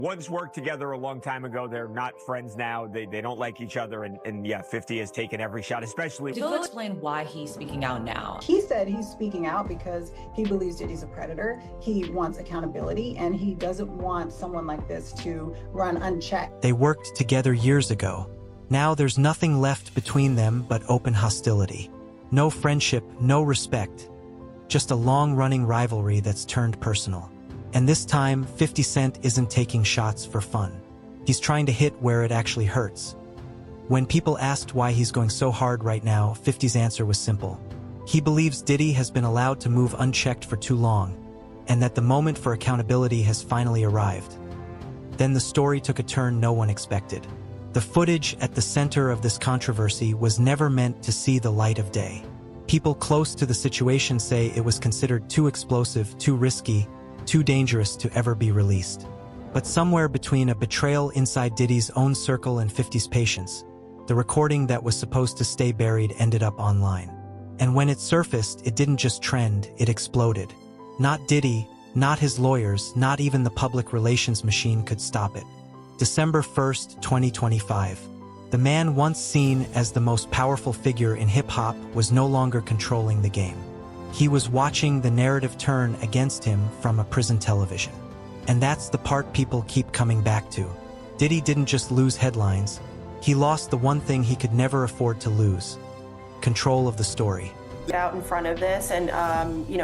Once worked together a long time ago. They're not friends now. They don't like each other. And yeah, 50 has taken every shot, especially. Will explain why he's speaking out now. He said he's speaking out because he believes Diddy's a predator. He wants accountability, and he doesn't want someone like this to run unchecked. They worked together years ago. Now there's nothing left between them but open hostility. No friendship, no respect. Just a long-running rivalry that's turned personal. And this time, 50 Cent isn't taking shots for fun. He's trying to hit where it actually hurts. When people asked why he's going so hard right now, 50's answer was simple. He believes Diddy has been allowed to move unchecked for too long, and that the moment for accountability has finally arrived. Then the story took a turn no one expected. The footage at the center of this controversy was never meant to see the light of day. People close to the situation say it was considered too explosive, too risky, too dangerous to ever be released. But somewhere between a betrayal inside Diddy's own circle and 50's patience, the recording that was supposed to stay buried ended up online. And when it surfaced, it didn't just trend, it exploded. Not Diddy, not his lawyers, not even the public relations machine could stop it. December 1st, 2025. The man once seen as the most powerful figure in hip-hop was no longer controlling the game. He was watching the narrative turn against him from a prison television. And that's the part people keep coming back to. Diddy didn't just lose headlines. He lost the one thing he could never afford to lose: control of the story. Out in front of this and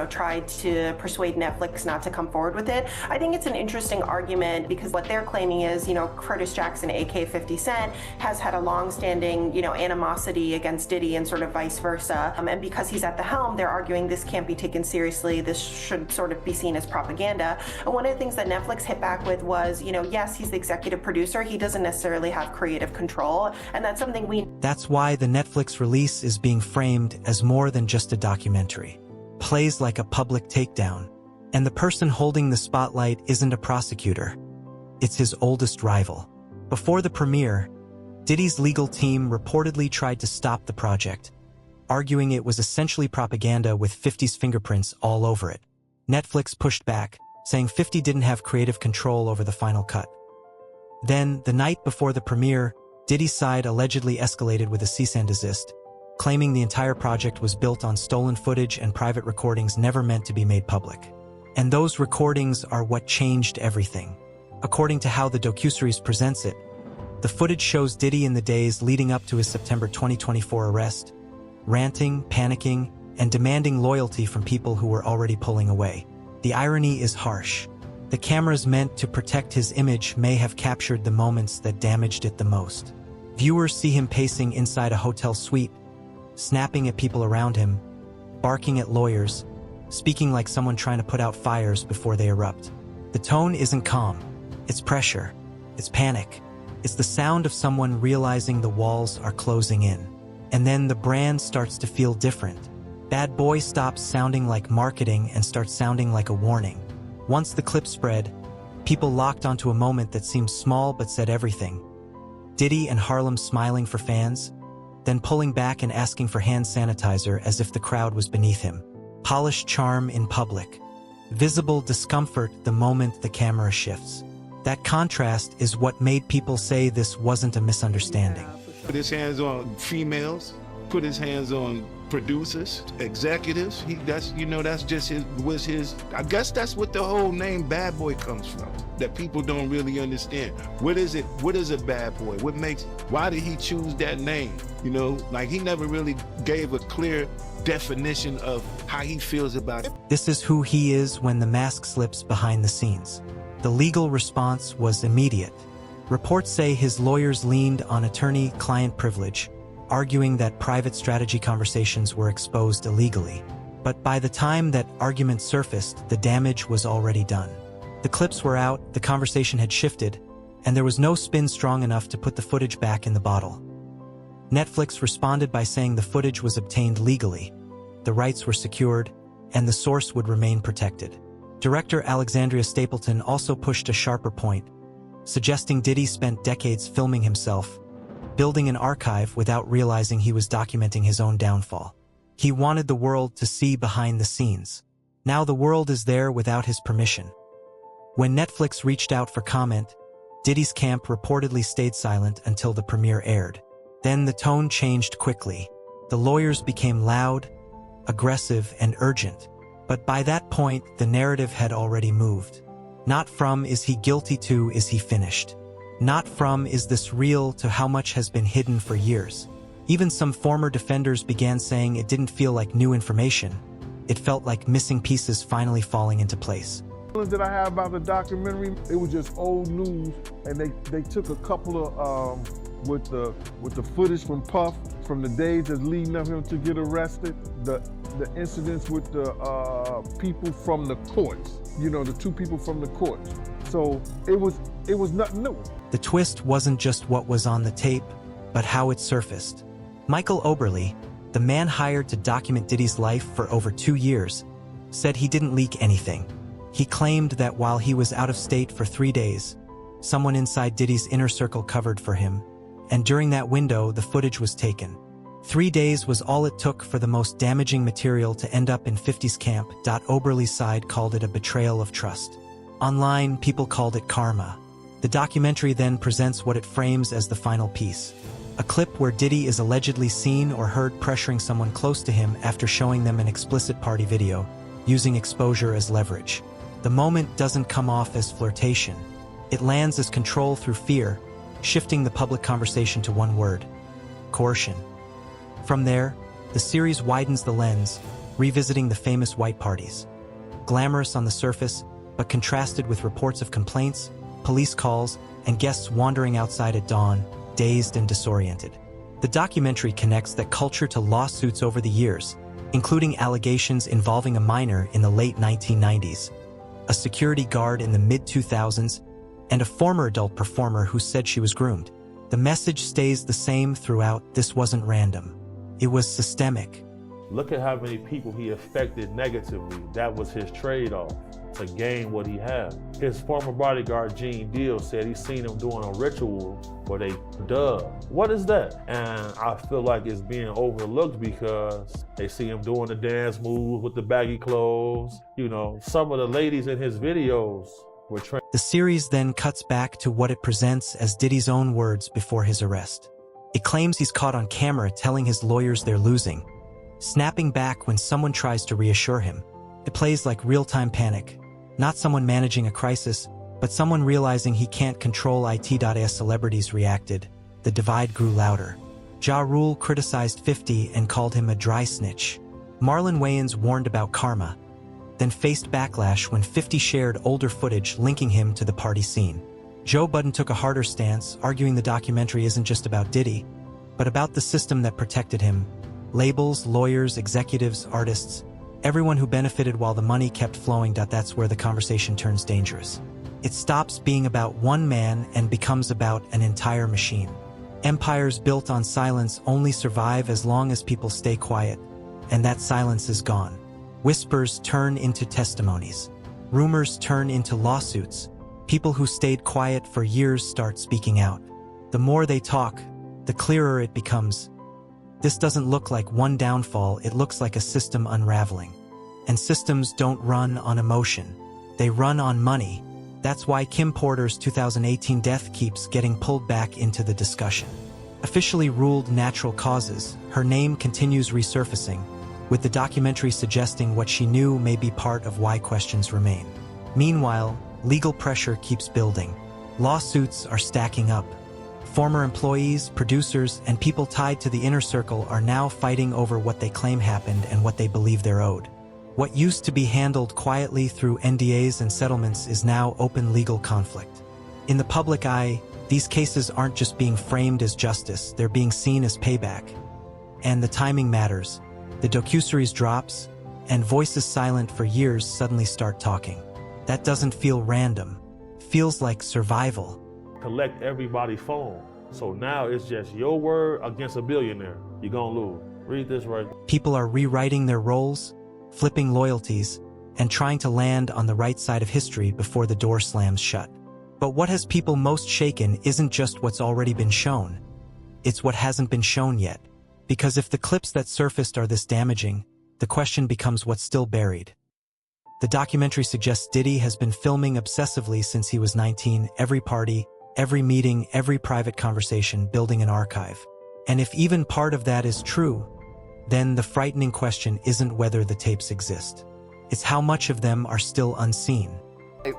tried to persuade Netflix not to come forward with it. I think it's an interesting argument because what they're claiming is, Curtis Jackson, aka 50 Cent, has had a long-standing, animosity against Diddy and sort of vice versa. And because he's at the helm, they're arguing this can't be taken seriously. This should sort of be seen as propaganda. And one of the things that Netflix hit back with was, yes, he's the executive producer. He doesn't necessarily have creative control. And that's something That's why the Netflix release is being framed as more than just a documentary. Plays like a public takedown. And the person holding the spotlight isn't a prosecutor. It's his oldest rival. Before the premiere, Diddy's legal team reportedly tried to stop the project, arguing it was essentially propaganda with 50's fingerprints all over it. Netflix pushed back, saying 50 didn't have creative control over the final cut. Then, the night before the premiere, Diddy's side allegedly escalated with a cease and desist, claiming the entire project was built on stolen footage and private recordings never meant to be made public. And those recordings are what changed everything. According to how the docuseries presents it, the footage shows Diddy in the days leading up to his September 2024 arrest, ranting, panicking, and demanding loyalty from people who were already pulling away. The irony is harsh. The cameras meant to protect his image may have captured the moments that damaged it the most. Viewers see him pacing inside a hotel suite, snapping at people around him, barking at lawyers, speaking like someone trying to put out fires before they erupt. The tone isn't calm. It's pressure. It's panic. It's the sound of someone realizing the walls are closing in. And then the brand starts to feel different. Bad Boy stops sounding like marketing and starts sounding like a warning. Once the clip spread, people locked onto a moment that seemed small but said everything. Diddy and Harlem smiling for fans, then pulling back and asking for hand sanitizer as if the crowd was beneath him. Polished charm in public. Visible discomfort the moment the camera shifts. That contrast is what made people say this wasn't a misunderstanding. Put his hands on females, put his hands on producers, executives. That's just his. I guess that's what the whole name Bad Boy comes from. That people don't really understand. What is it? What is a bad boy? Why did he choose that name? He never really gave a clear definition of how he feels about it. This is who he is when the mask slips behind the scenes. The legal response was immediate. Reports say his lawyers leaned on attorney-client privilege, arguing that private strategy conversations were exposed illegally. But by the time that argument surfaced, the damage was already done. The clips were out, the conversation had shifted, and there was no spin strong enough to put the footage back in the bottle. Netflix responded by saying the footage was obtained legally, the rights were secured, and the source would remain protected. Director Alexandria Stapleton also pushed a sharper point, suggesting Diddy spent decades filming himself, building an archive without realizing he was documenting his own downfall. He wanted the world to see behind the scenes. Now the world is there without his permission. When Netflix reached out for comment, Diddy's camp reportedly stayed silent until the premiere aired. Then the tone changed quickly. The lawyers became loud, aggressive, and urgent. But by that point, the narrative had already moved. Not from "is he guilty" to "is he finished?" Not from "is this real" to "how much has been hidden for years?" Even some former defenders began saying it didn't feel like new information. It felt like missing pieces finally falling into place. That I have about the documentary, it was just old news, and they took a couple of with the footage from Puff from the days that's leading up him to get arrested, the incidents with the people from the courts, the two people from the courts. So it was nothing new. The twist wasn't just what was on the tape, but how it surfaced. Michael Oberle, the man hired to document Diddy's life for over 2 years, said he didn't leak anything. He claimed that while he was out of state for 3 days, someone inside Diddy's inner circle covered for him, and during that window, the footage was taken. 3 days was all it took for the most damaging material to end up in 50's camp. Oberle's side called it a betrayal of trust. Online, people called it karma. The documentary then presents what it frames as the final piece. A clip where Diddy is allegedly seen or heard pressuring someone close to him after showing them an explicit party video, using exposure as leverage. The moment doesn't come off as flirtation. It lands as control through fear, shifting the public conversation to one word: coercion. From there, the series widens the lens, revisiting the famous white parties. Glamorous on the surface, but contrasted with reports of complaints, police calls, and guests wandering outside at dawn, dazed and disoriented. The documentary connects that culture to lawsuits over the years, including allegations involving a minor in the late 1990s, a security guard in the mid-2000s, and a former adult performer who said she was groomed. The message stays the same throughout. This wasn't random. It was systemic. Look at how many people he affected negatively. That was his trade-off to gain what he had. His former bodyguard, Gene Deal, said he seen him doing a ritual where they dub. What is that? And I feel like it's being overlooked because they see him doing the dance moves with the baggy clothes. Some of the ladies in his videos were trained. The series then cuts back to what it presents as Diddy's own words before his arrest. It claims he's caught on camera telling his lawyers they're losing, snapping back when someone tries to reassure him. It plays like real-time panic. Not someone managing a crisis, but someone realizing he can't control it. As celebrities reacted, the divide grew louder. Ja Rule criticized 50 and called him a dry snitch. Marlon Wayans warned about karma, then faced backlash when 50 shared older footage linking him to the party scene. Joe Budden took a harder stance, arguing the documentary isn't just about Diddy, but about the system that protected him. Labels, lawyers, executives, artists, everyone who benefited while the money kept flowing. That's where the conversation turns dangerous. It stops being about one man and becomes about an entire machine. Empires built on silence only survive as long as people stay quiet, and that silence is gone. Whispers turn into testimonies. Rumors turn into lawsuits. People who stayed quiet for years start speaking out. The more they talk, the clearer it becomes. This doesn't look like one downfall, it looks like a system unraveling. And systems don't run on emotion. They run on money. That's why Kim Porter's 2018 death keeps getting pulled back into the discussion. Officially ruled natural causes, her name continues resurfacing, with the documentary suggesting what she knew may be part of why questions remain. Meanwhile, legal pressure keeps building. Lawsuits are stacking up. Former employees, producers, and people tied to the inner circle are now fighting over what they claim happened and what they believe they're owed. What used to be handled quietly through NDAs and settlements is now open legal conflict. In the public eye, these cases aren't just being framed as justice, they're being seen as payback. And the timing matters. The docuseries drops, and voices silent for years suddenly start talking. That doesn't feel random. Feels like survival. Collect everybody's phone. So now it's just your word against a billionaire. You're gonna lose. Read this right. People are rewriting their roles, flipping loyalties, and trying to land on the right side of history before the door slams shut. But what has people most shaken isn't just what's already been shown. It's what hasn't been shown yet. Because if the clips that surfaced are this damaging, the question becomes what's still buried. The documentary suggests Diddy has been filming obsessively since he was 19, every party, every meeting, every private conversation, building an archive. And if even part of that is true, then the frightening question isn't whether the tapes exist. It's how much of them are still unseen.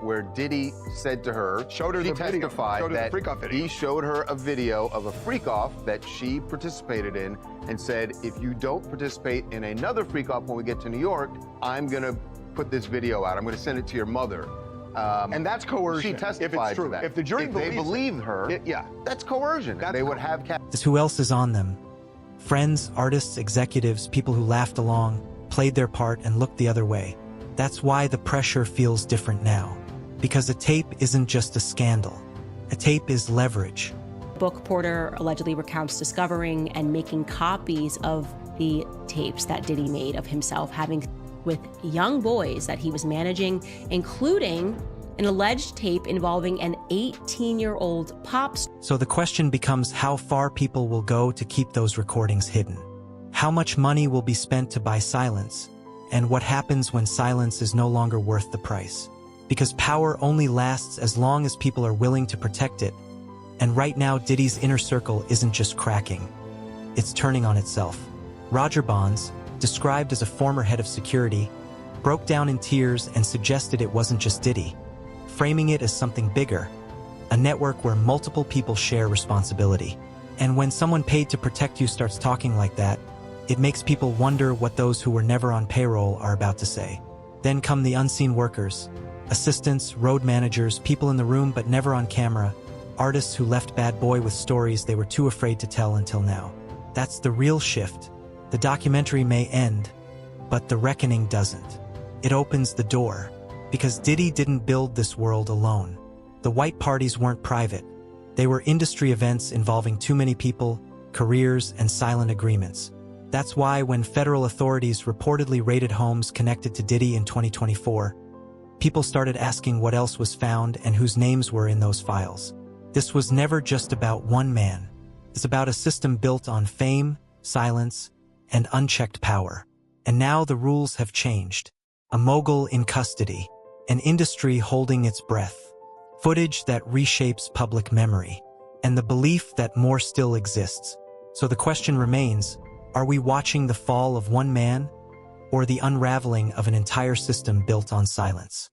Where Diddy said to her, showed her he the video, testified showed her the that freak-off video. he showed her a video of a freak-off that she participated in and said, if you don't participate in another freak-off when we get to New York, I'm gonna put this video out. I'm gonna send it to your mother. And that's coercion. She testified if it's true. to that. If the jury if they believed her, yeah, that's coercion. That's they would have Who else is on them? Friends, artists, executives, people who laughed along, played their part, and looked the other way. That's why the pressure feels different now. Because a tape isn't just a scandal. A tape is leverage. Book Porter allegedly recounts discovering and making copies of the tapes that Diddy made of himself having with young boys that he was managing, including an alleged tape involving an 18-year-old pop star. So the question becomes how far people will go to keep those recordings hidden. How much money will be spent to buy silence? And what happens when silence is no longer worth the price? Because power only lasts as long as people are willing to protect it. And right now, Diddy's inner circle isn't just cracking. It's turning on itself. Roger Bonds, described as a former head of security, broke down in tears and suggested it wasn't just Diddy, framing it as something bigger, a network where multiple people share responsibility. And when someone paid to protect you starts talking like that, it makes people wonder what those who were never on payroll are about to say. Then come the unseen workers, assistants, road managers, people in the room but never on camera, artists who left Bad Boy with stories they were too afraid to tell until now. That's the real shift. The documentary may end, but the reckoning doesn't. It opens the door, because Diddy didn't build this world alone. The white parties weren't private. They were industry events involving too many people, careers, and silent agreements. That's why when federal authorities reportedly raided homes connected to Diddy in 2024, people started asking what else was found and whose names were in those files. This was never just about one man. It's about a system built on fame, silence, and unchecked power. And now the rules have changed. A mogul in custody, an industry holding its breath, footage that reshapes public memory, and the belief that more still exists. So the question remains, are we watching the fall of one man or the unraveling of an entire system built on silence?